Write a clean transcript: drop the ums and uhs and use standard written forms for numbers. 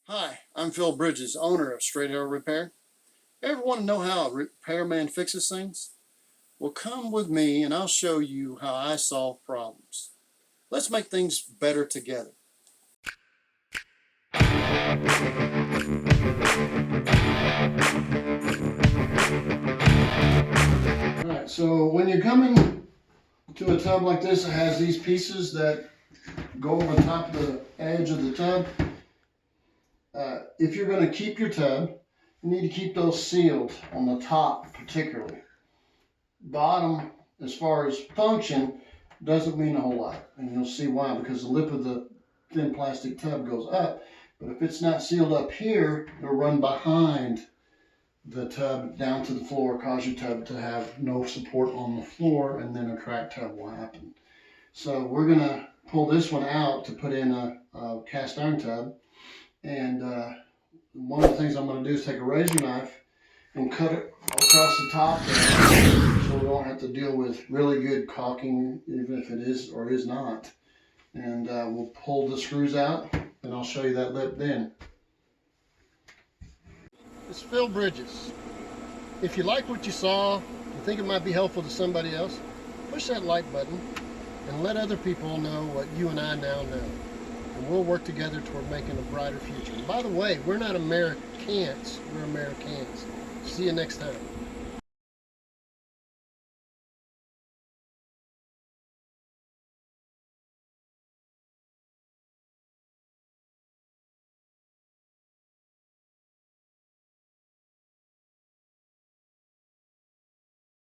Hi, I'm Phil Bridges, owner of Straight Arrow Repair. Ever want to know how a repairman fixes things? Well, come with me and I'll show you how I solve problems. Let's make things better together. Alright, so when you're coming to a tub like this, it has these pieces that go over the top of the edge of the tub. If you're going to keep your tub, you need to keep those sealed on the top particularly. Bottom, as far as function, doesn't mean a whole lot, and you'll see why, because the lip of the thin plastic tub goes up, but if it's not sealed up here, it'll run behind the tub down to the floor, cause your tub to have no support on the floor, and then a cracked tub will happen. So we're going to pull this one out to put in a cast iron tub, and one of the things I'm going to do is take a razor knife and cut it across the top there, so we don't have to deal with really good caulking, even if it is or is not. And we'll pull the screws out, and I'll show you that lip then. It's Phil Bridges. If you like what you saw, you think it might be helpful to somebody else, push that like button and let other people know what you and I now know. And we'll work together toward making a brighter future. And by the way, we're not Ameri-can'ts, we're Ameri-can'ts. See you next time.